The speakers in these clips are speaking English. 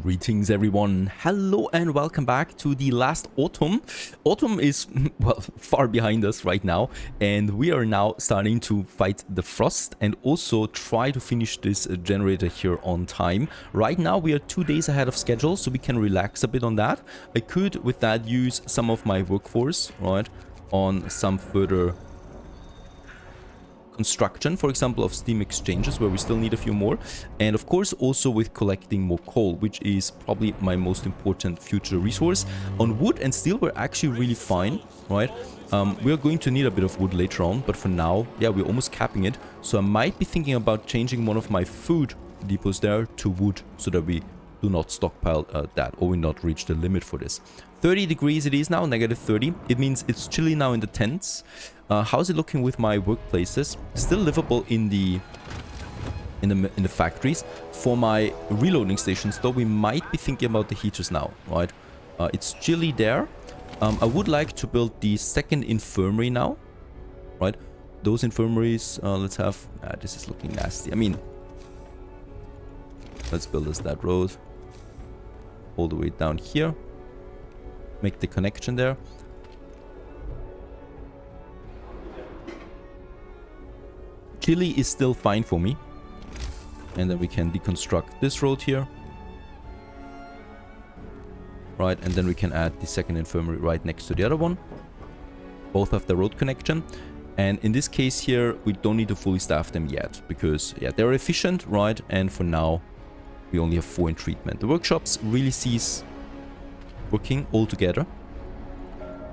Greetings everyone, hello and welcome back to the last autumn. Autumn is, well, far behind us right now, and we are now starting to fight the frost and also try to finish this generator here on time. Right now we are 2 days ahead of schedule, so we can relax a bit on that. I could with that use some of my workforce, right, on some further construction, for example, of steam exchanges where we still need a few more, and of course also with collecting more coal, which is probably my most important future resource. On wood and steel we're actually really fine, right? We are going to need a bit of wood later on, but for now, yeah, we're almost capping it, so I might be thinking about changing one of my food depots there to wood so that we do not stockpile that, or we not reach the limit for this. 30 degrees it is now, negative 30. It means it's chilly now in the tents. How's it looking with my workplaces? Still livable in the factories. For my reloading stations though, we might be thinking about the heaters now, right? It's chilly there. I would like to build the second infirmary now, right? Those infirmaries, let's have... this is looking nasty. I mean, let's build us that road all the way down here. Make the connection there. Chile is still fine for me. And then we can deconstruct this road here. Right, and then we can add the second infirmary right next to the other one. Both have the road connection. And in this case here, we don't need to fully staff them yet. Because, yeah, they're efficient, right? And for now, we only have 4 in treatment. The workshops really cease working altogether.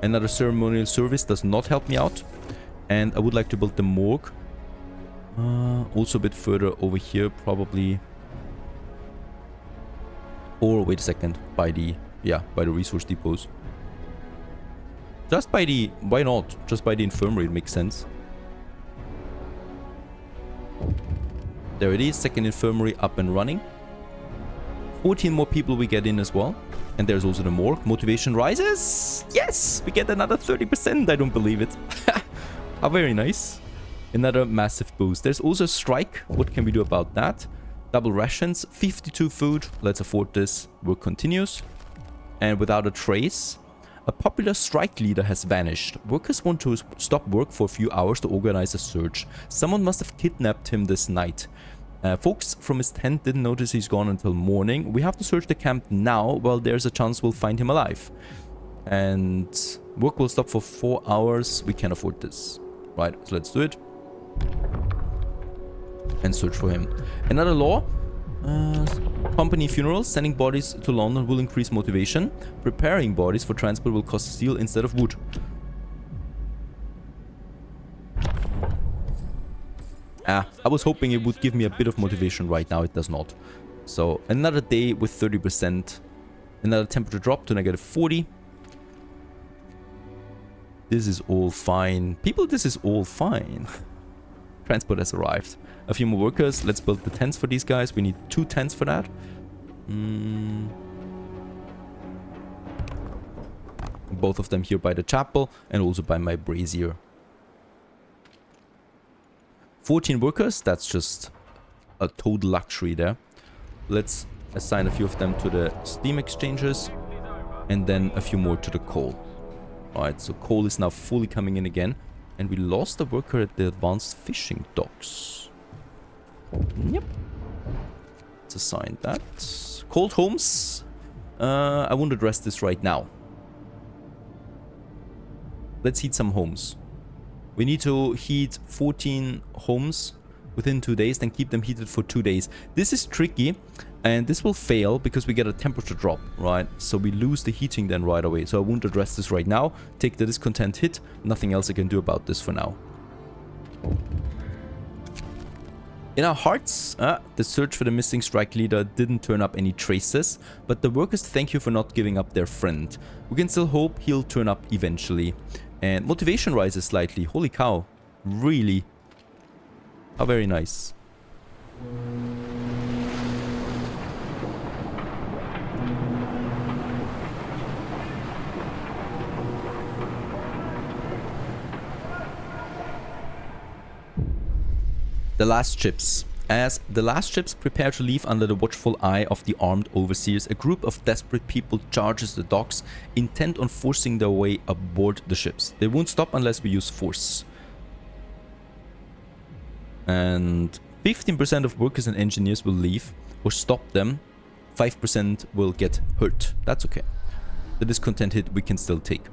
Another ceremonial service does not help me out. And I would like to build the morgue. Also a bit further over here, probably. Or wait a second, by the resource depots. Just by the, why not? Just by the infirmary, it makes sense. There it is, second infirmary up and running. 14 more people we get in as well. And there's also the morgue. Motivation rises. Yes, we get another 30%. I don't believe it. How very nice. Another massive boost. There's also a strike. What can we do about that? Double rations, 52 food. Let's afford this. Work continues. And without a trace, a popular strike leader has vanished. Workers want to stop work for a few hours to organize a search. Someone must have kidnapped him this night. Folks from his tent didn't notice he's gone until morning. We have to search the camp now. Well, there's a chance we'll find him alive. And work will stop for 4 hours. We can afford this. Right, so let's do it. And search for him. Another law. Company funerals. Sending bodies to London will increase motivation. Preparing bodies for transport will cost steel instead of wood. I was hoping it would give me a bit of motivation. Right now it does not. So another day with 30%. Another temperature drop to negative 40. This is all fine. People, this is all fine. Transport has arrived. A few more workers. Let's build the tents for these guys. We need 2 tents for that. Both of them here by the chapel and also by my brazier. 14 workers. That's just a total luxury there. Let's assign a few of them to the steam exchanges. And then a few more to the coal. Alright, so coal is now fully coming in again. And we lost a worker at the advanced fishing docks. Yep. Let's assign that. Cold homes. I won't address this right now. Let's heat some homes. We need to heat 14 homes within 2 days, then keep them heated for 2 days. This is tricky, and this will fail because we get a temperature drop, right? So we lose the heating then right away. So I won't address this right now. Take the discontent hit. Nothing else I can do about this for now. In our hearts, the search for the missing strike leader didn't turn up any traces, but the workers thank you for not giving up their friend. We can still hope he'll turn up eventually. And motivation rises slightly. Holy cow. Really? How very nice. The last chips. As the last ships prepare to leave under the watchful eye of the armed overseers, a group of desperate people charges the docks, intent on forcing their way aboard the ships. They won't stop unless we use force. And 15% of workers and engineers will leave or stop them. 5% will get hurt. That's okay. The discontent hit we can still take.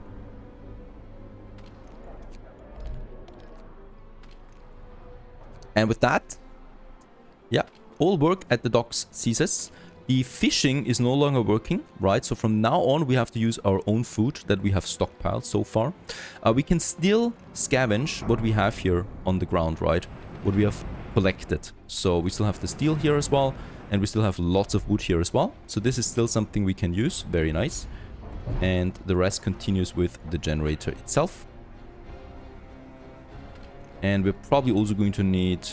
And with that, yeah, all work at the docks ceases. The fishing is no longer working, right? So from now on, we have to use our own food that we have stockpiled so far. We can still scavenge what we have here on the ground, right? What we have collected. So we still have the steel here as well. And we still have lots of wood here as well. So this is still something we can use. Very nice. And the rest continues with the generator itself. And we're probably also going to need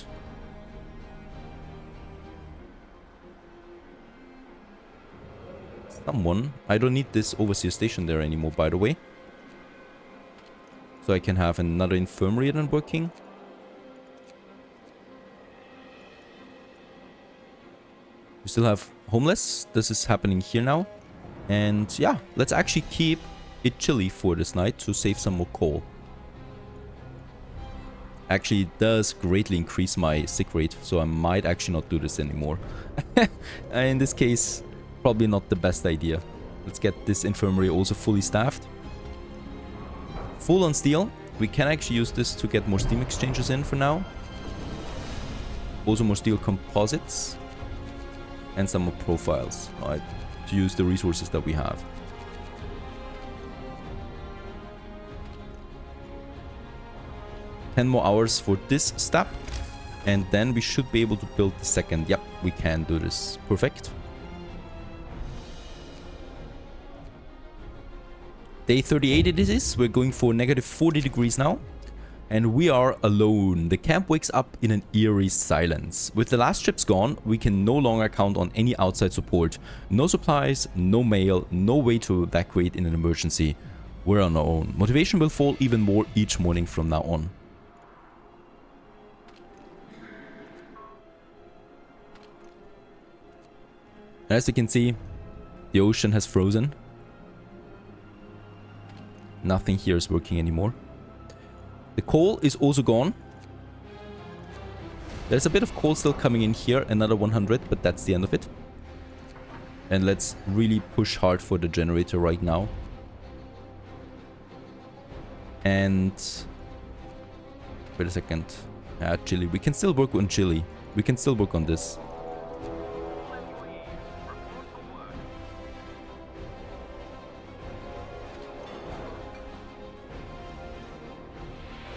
someone. I don't need this overseer station there anymore, by the way. So I can have another infirmary then working. We still have homeless. This is happening here now. And yeah, let's actually keep it chilly for this night to save some more coal. Actually, it does greatly increase my sick rate, so I might actually not do this anymore. In this case, probably not the best idea. Let's get this infirmary also fully staffed. Full on steel. We can actually use this to get more steam exchangers in for now. Also more steel composites. And some more profiles, right? To use the resources that we have. More hours for this step, and then we should be able to build the second. Yep, we can do this. Perfect. Day 38 it is. We're going for negative 40 degrees now, and we are alone. The camp wakes up in an eerie silence. With the last ships gone, we can no longer count on any outside support. No supplies, no mail, no way to evacuate in an emergency. We're on our own. Motivation will fall even more each morning from now on. As you can see, the ocean has frozen. Nothing here is working anymore. The coal is also gone. There's a bit of coal still coming in here, another 100, but that's the end of it. And let's really push hard for the generator right now. And wait a second. Chili. We can still work on chili. We can still work on this.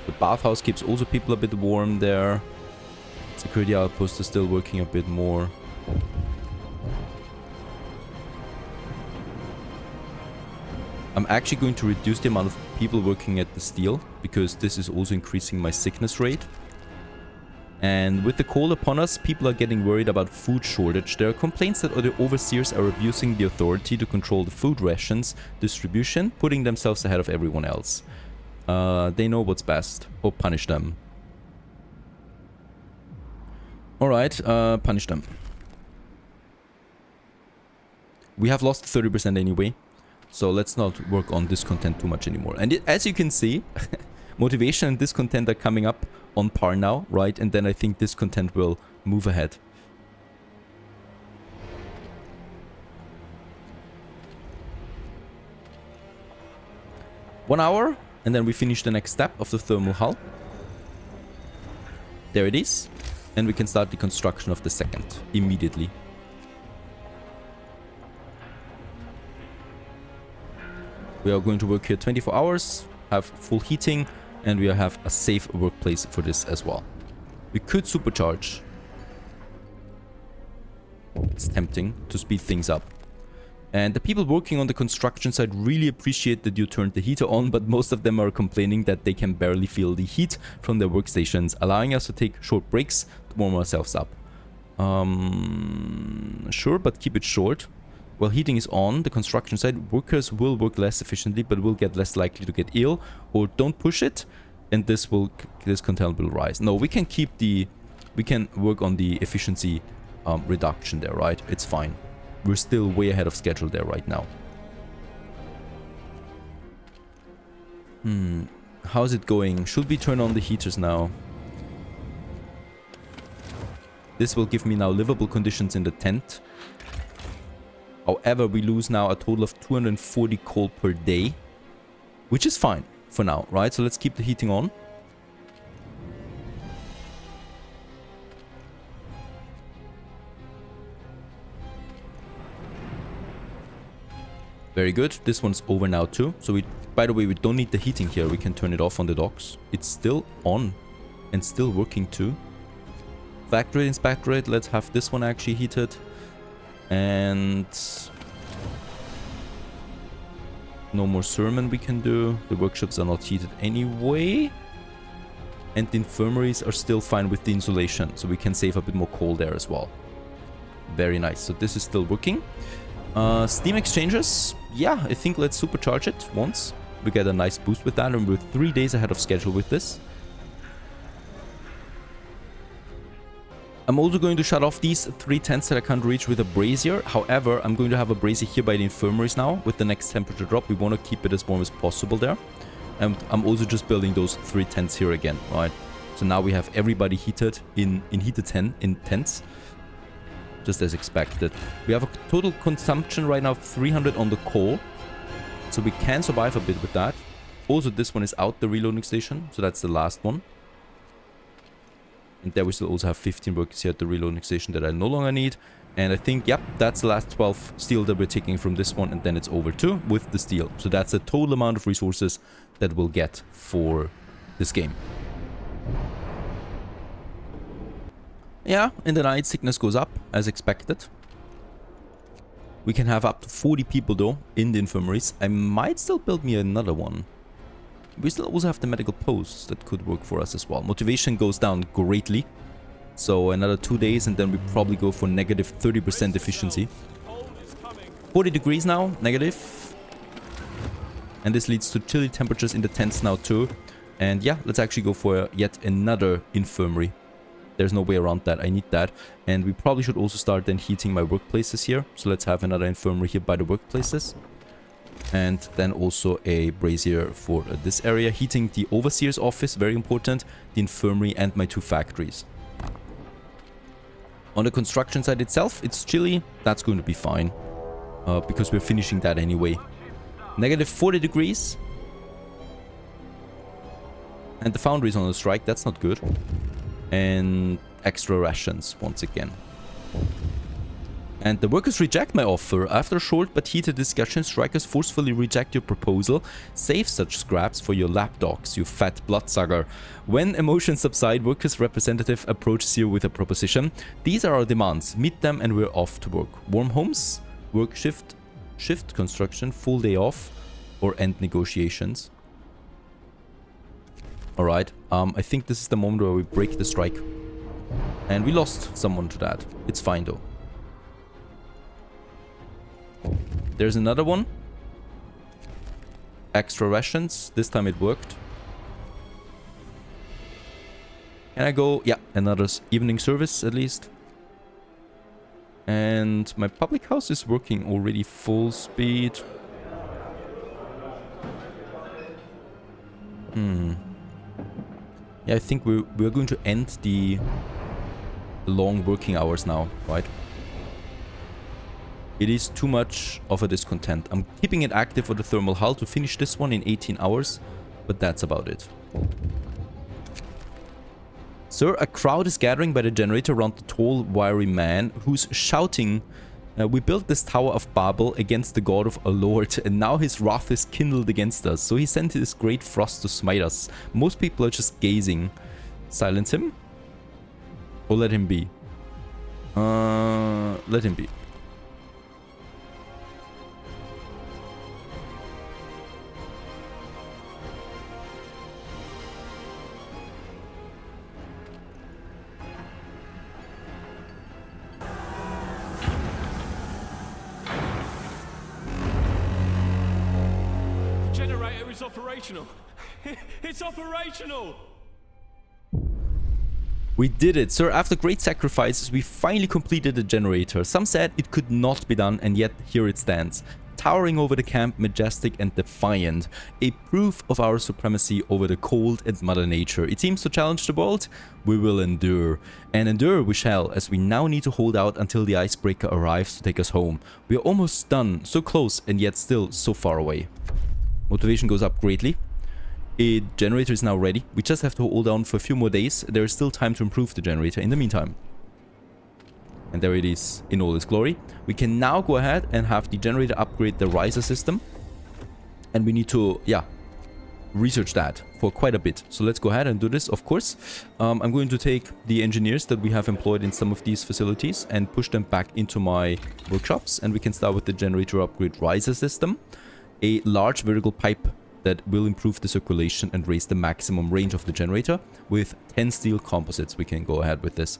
The bathhouse keeps also people a bit warm there. Security outpost is still working a bit more. I'm actually going to reduce the amount of people working at the steel, because this is also increasing my sickness rate. And with the coal upon us, people are getting worried about food shortage. There are complaints that other overseers are abusing the authority to control the food rations distribution, putting themselves ahead of everyone else. They know what's best. Or punish them. Alright, punish them. We have lost 30% anyway. So let's not work on discontent too much anymore. And as you can see, motivation and discontent are coming up on par now, right? And then I think discontent will move ahead. One hour, and then we finish the next step of the thermal hull. There it is. And we can start the construction of the second immediately. We are going to work here 24 hours, have full heating, and we have a safe workplace for this as well. We could supercharge. It's tempting to speed things up. And the people working on the construction site really appreciate that you turned the heater on, but most of them are complaining that they can barely feel the heat from their workstations, allowing us to take short breaks to warm ourselves up. Sure, but keep it short. While heating is on the construction site, workers will work less efficiently, but will get less likely to get ill, or don't push it, and this content will rise. No, we can keep the we can work on the efficiency reduction there, right? It's fine. We're still way ahead of schedule there right now. How's it going? Should we turn on the heaters now? This will give me now livable conditions in the tent. However, we lose now a total of 240 coal per day, which is fine for now, right? So let's keep the heating on. Very good. This one's over now too. So we, by the way, we don't need the heating here. We can turn it off on the docks. It's still on and still working too. Factory inspectorate. Let's have this one actually heated. And no more sermon we can do. The workshops are not heated anyway. And the infirmaries are still fine with the insulation. So we can save a bit more coal there as well. Very nice. So this is still working. Steam exchanges. Yeah, I think let's supercharge it once. We get a nice boost with that. And we're 3 days ahead of schedule with this. I'm also going to shut off these 3 tents that I can't reach with a brazier. However, I'm going to have a brazier here by the infirmaries now. With the next temperature drop, we want to keep it as warm as possible there. And I'm also just building those 3 tents here again, right? So now we have everybody heated in heated tents. Just as expected. We have a total consumption right now of 300 on the coal. So we can survive a bit with that. Also, this one is out, the reloading station. So that's the last one. And there we still also have 15 workers here at the reloading station that I no longer need. And I think, yep, that's the last 12 steel that we're taking from this one. And then it's over too with the steel. So that's the total amount of resources that we'll get for this game. Yeah, in the night, sickness goes up, as expected. We can have up to 40 people, though, in the infirmaries. I might still build me another one. We still also have the medical posts that could work for us as well. Motivation goes down greatly. So another 2 days, and then we probably go for negative 30% efficiency. 40 degrees now, negative. And this leads to chilly temperatures in the tents now, too. And yeah, let's actually go for yet another infirmary. There's no way around that. I need that. And we probably should also start then heating my workplaces here. So let's have another infirmary here by the workplaces. And then also a brazier for this area. Heating the overseer's office, very important. The infirmary and my 2 factories. On the construction site itself, it's chilly. That's going to be fine. Because we're finishing that anyway. Negative 40 degrees. And the foundry is on a strike. That's not good. And extra rations once again. And the workers reject my offer. After a short but heated discussion, strikers forcefully reject your proposal. Save such scraps for your lapdogs, you fat bloodsucker. When emotions subside, workers' representative approaches you with a proposition. These are our demands. Meet them and we're off to work. Warm homes, work shift construction, full day off, or end negotiations. Alright, I think this is the moment where we break the strike. And we lost someone to that. It's fine though. There's another one. Extra rations. This time it worked. Can I go? Yeah, another evening service at least. And my public house is working already full speed. Yeah, I think we're going to end the long working hours now, right? It is too much of a discontent. I'm keeping it active for the thermal hull to finish this one in 18 hours, but that's about it. Sir, a crowd is gathering by the generator around the tall, wiry man who's shouting, we built this Tower of Babel against the god of our lord, and now his wrath is kindled against us. So he sent his great frost to smite us. Most people are just gazing. Silence him? Or let him be? Let him be. Operational. It's operational. We did it, sir. After great sacrifices, we finally completed the generator. Some said it could not be done, and yet here it stands. Towering over the camp, majestic and defiant. A proof of our supremacy over the cold and Mother Nature. It seems to challenge the world. We will endure. And endure we shall, as we now need to hold out until the icebreaker arrives to take us home. We are almost done. So close, and yet still so far away. Motivation goes up greatly. A generator is now ready. We just have to hold on for a few more days. There is still time to improve the generator in the meantime. And there it is in all its glory. We can now go ahead and have the generator upgrade the riser system. And we need to, yeah, research that for quite a bit. So let's go ahead and do this, of course. I'm going to take the engineers that we have employed in some of these facilities and push them back into my workshops. And we can start with the generator upgrade riser system. A large vertical pipe that will improve the circulation and raise the maximum range of the generator. With 10 steel composites, we can go ahead with this.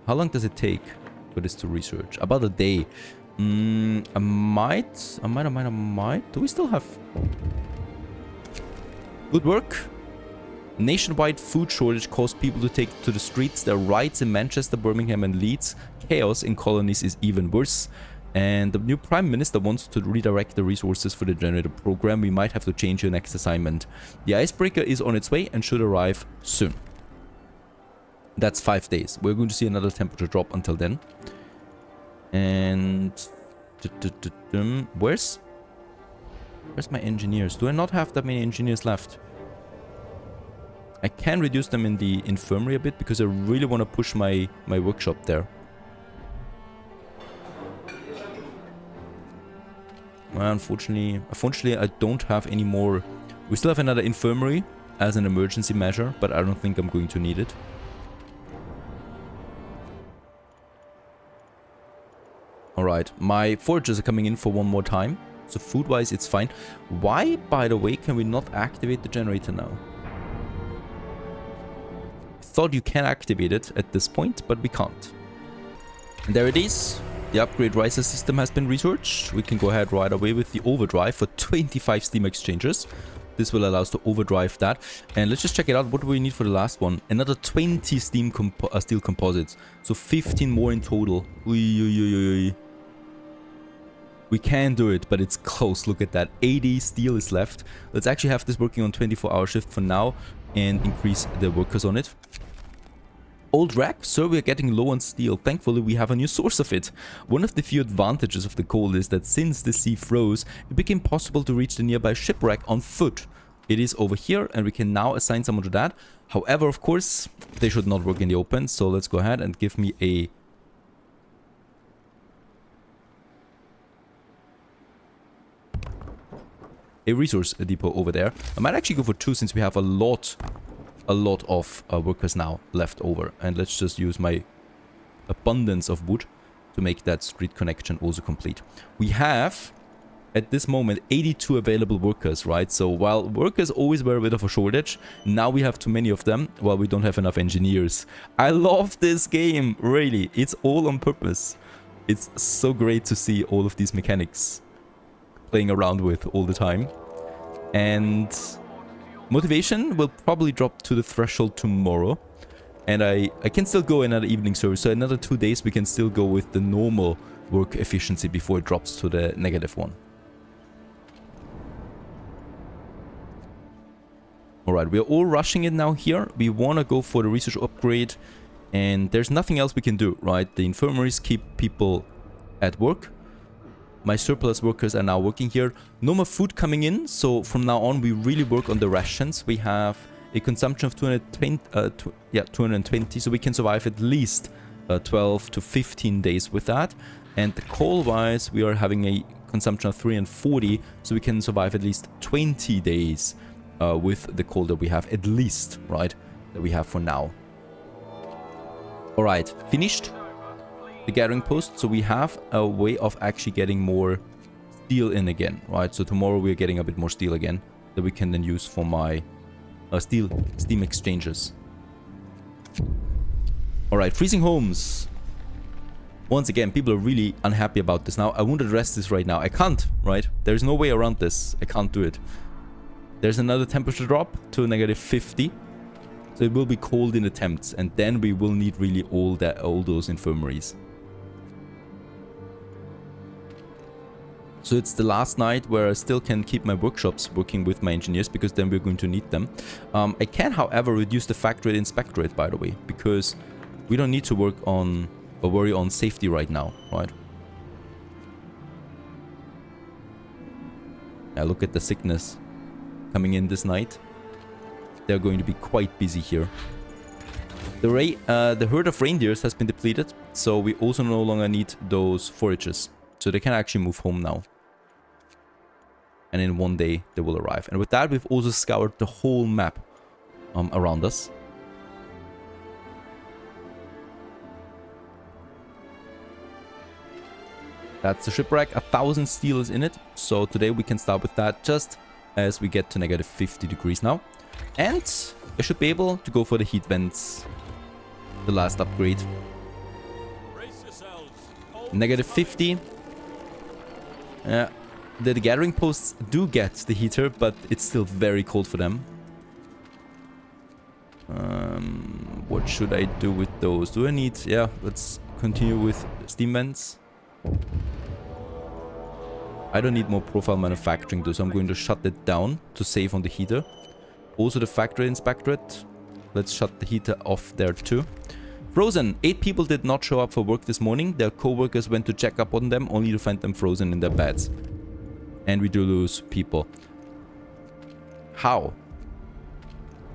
How long does it take for this to research? About a day. I might. Do we still have... Good work. Nationwide food shortage caused people to take to the streets. Their riots in Manchester, Birmingham and Leeds. Chaos in colonies is even worse. And the new Prime Minister wants to redirect the resources for the generator program. We might have to change your next assignment. The icebreaker is on its way and should arrive soon. That's 5 days. We're going to see another temperature drop until then. And... Where's my engineers? Do I not have that many engineers left? I can reduce them in the infirmary a bit because I really want to push my workshop there. Well, unfortunately, I don't have any more. We still have another infirmary as an emergency measure, but I don't think I'm going to need it. Alright, my foragers are coming in for one more time. So food-wise, it's fine. Why, by the way, can we not activate the generator now? I thought you can activate it at this point, but we can't. And there it is. The upgrade riser system has been researched. We can go ahead right away with the overdrive for 25 steam exchanges. This will allow us to overdrive that. And let's just check it out. What do we need for the last one? Another 20 steel composites. So 15 more in total. We can do it, but it's close. Look at that. 80 steel is left. Let's actually have this working on 24-hour shift for now and increase the workers on it. Old wreck, sir, we are getting low on steel. Thankfully, we have a new source of it. One of the few advantages of the cold is that since the sea froze, it became possible to reach the nearby shipwreck on foot. It is over here, and we can now assign someone to that. However, of course, they should not work in the open, so let's go ahead and give me a... resource depot over there. I might actually go for 2 since we have a lot of workers now left over. And let's just use my abundance of wood to make that street connection also complete. We have, at this moment, 82 available workers, right? So while workers always were a bit of a shortage, now we have too many of them while we don't have enough engineers. I love this game, really. It's all on purpose. It's so great to see all of these mechanics playing around with all the time. And motivation will probably drop to the threshold tomorrow. And I can still go another evening service. So another 2 days we can still go with the normal work efficiency before it drops to the -1. Alright, we are all rushing it now here. We want to go for the research upgrade. And there's nothing else we can do, right? The infirmaries keep people at work. My surplus workers are now working here. No more food coming in, so from now on we really work on the rations. We have a consumption of 220, so we can survive at least 12 to 15 days with that. And the coal-wise, we are having a consumption of 340, so we can survive at least 20 days with the coal that we have, at least, right? That we have for now. Alright, finished the gathering post, so we have a way of actually getting more steel in again, right? So tomorrow we're getting a bit more steel again that we can then use for my steam exchanges. Alright, freezing homes. Once again, people are really unhappy about this now. I won't address this right now. I can't, right? There's no way around this. I can't do it. There's another temperature drop to -50. So it will be cold in attempts, and then we will need really all those infirmaries. So it's the last night where I still can keep my workshops working with my engineers, because then we're going to need them. I can, however, reduce the factory inspector rate, by the way, because we don't need to work on or worry on safety right now, right? Now look at the sickness coming in this night. They're going to be quite busy here. The herd of reindeers has been depleted, so we also no longer need those forages. So they can actually move home now. And in one day, they will arrive. And with that, we've also scoured the whole map around us. That's the shipwreck. 1,000 steel is in it. So today we can start with that just as we get to negative 50 degrees now. And I should be able to go for the heat vents. The last upgrade. Negative 50. The gathering posts do get the heater, but it's still very cold for them. What should I do with those? Do I need... Yeah, let's continue with steam vents. I don't need more profile manufacturing though, so I'm going to shut it down to save on the heater. Also the factory inspectorate. Let's shut the heater off there too. Frozen. 8 people did not show up for work this morning. Their co-workers went to check up on them, only to find them frozen in their beds. And we do lose people. How?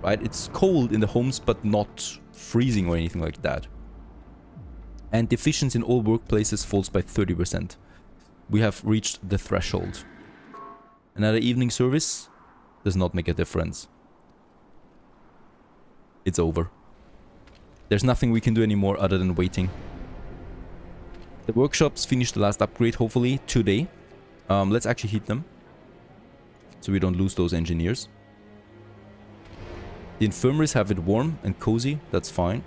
Right? It's cold in the homes, but not freezing or anything like that. And the efficiency in all workplaces falls by 30%. We have reached the threshold. Another evening service does not make a difference. It's over. There's nothing we can do anymore other than waiting. The workshops finished the last upgrade, hopefully, today. Let's actually heat them. So we don't lose those engineers. The infirmaries have it warm and cozy. That's fine.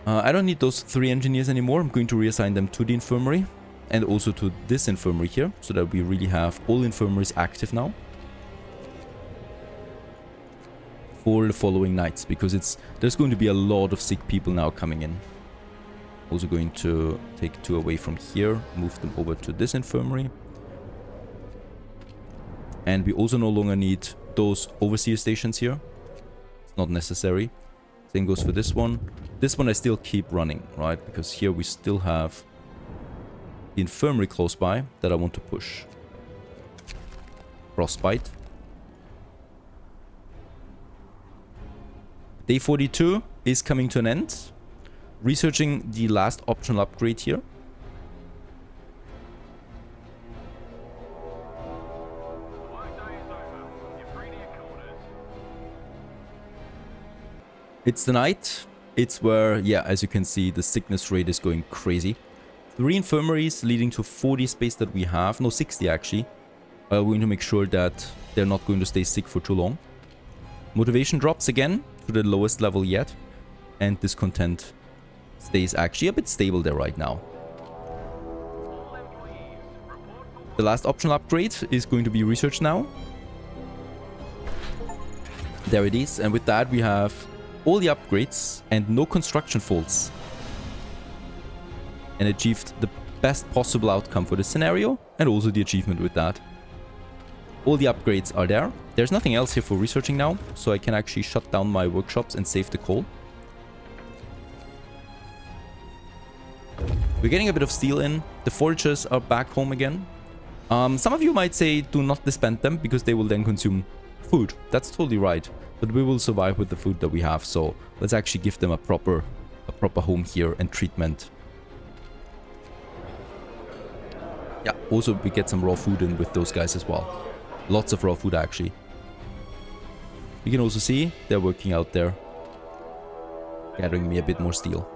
I don't need those 3 engineers anymore. I'm going to reassign them to the infirmary. And also to this infirmary here. So that we really have all infirmaries active now. For the following nights. Because there's going to be a lot of sick people now coming in. Also going to take 2 away from here. Move them over to this infirmary. And we also no longer need those overseer stations here. It's not necessary. Same goes for this one. This one I still keep running, right? Because here we still have the infirmary close by that I want to push. Frostbite. Day 42 is coming to an end. Researching the last optional upgrade here. It's the night. It's where, yeah, as you can see, the sickness rate is going crazy. 3 infirmaries leading to 40 space that we have. No, 60 actually. We're going to make sure that they're not going to stay sick for too long. Motivation drops again to the lowest level yet. And discontent stays actually a bit stable there right now. The last optional upgrade is going to be researched now. There it is. And with that we have all the upgrades and no construction faults. And achieved the best possible outcome for this scenario. And also the achievement with that. All the upgrades are there. There's nothing else here for researching now. So I can actually shut down my workshops and save the coal. We're getting a bit of steel in. The foragers are back home again. Some of you might say do not disband them because they will then consume food. That's totally right. But we will survive with the food that we have. So let's actually give them a proper home here and treatment. Yeah, also we get some raw food in with those guys as well. Lots of raw food actually. You can also see they're working out there. Gathering me a bit more steel.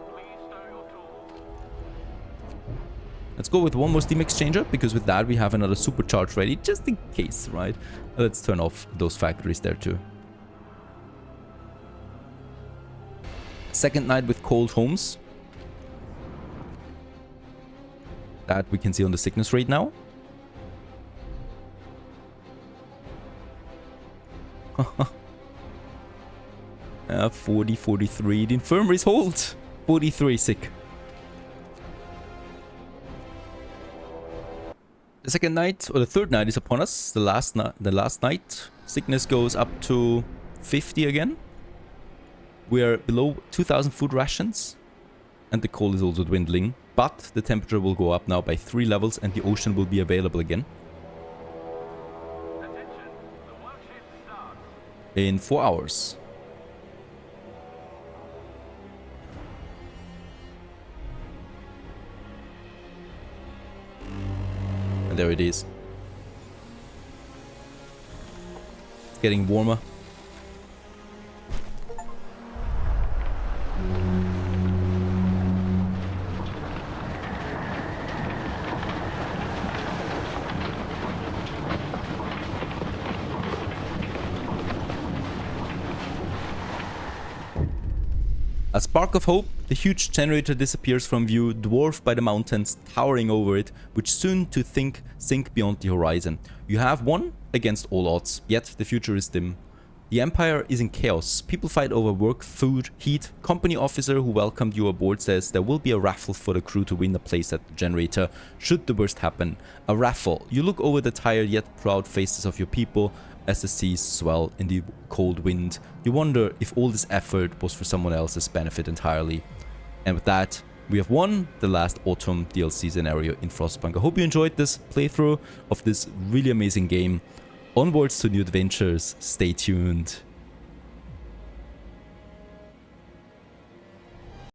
Let's go with one more steam exchanger, because with that we have another supercharge ready, just in case, right? Let's turn off those factories there too. Second night with cold homes. That we can see on the sickness rate now. 40, 43. The infirmaries hold. 43 sick. The second night, or the third night is upon us. The last night. Sickness goes up to 50 again. We are below 2,000 food rations. And the cold is also dwindling. But the temperature will go up now by 3 levels and the ocean will be available again. Attention, the worksheet starts. In 4 hours. And there it is. It's getting warmer. A spark of hope, the huge generator disappears from view, dwarfed by the mountains towering over it, which soon to sink beyond the horizon. You have won against all odds, yet the future is dim. The Empire is in chaos. People fight over work, food, heat. Company officer who welcomed you aboard says there will be a raffle for the crew to win a place at the generator, should the worst happen. A raffle. You look over the tired yet proud faces of your people as the seas swell in the cold wind. You wonder if all this effort was for someone else's benefit entirely. And with that, we have won the last autumn DLC scenario in Frostpunk. I hope you enjoyed this playthrough of this really amazing game. Onwards to new adventures. Stay tuned.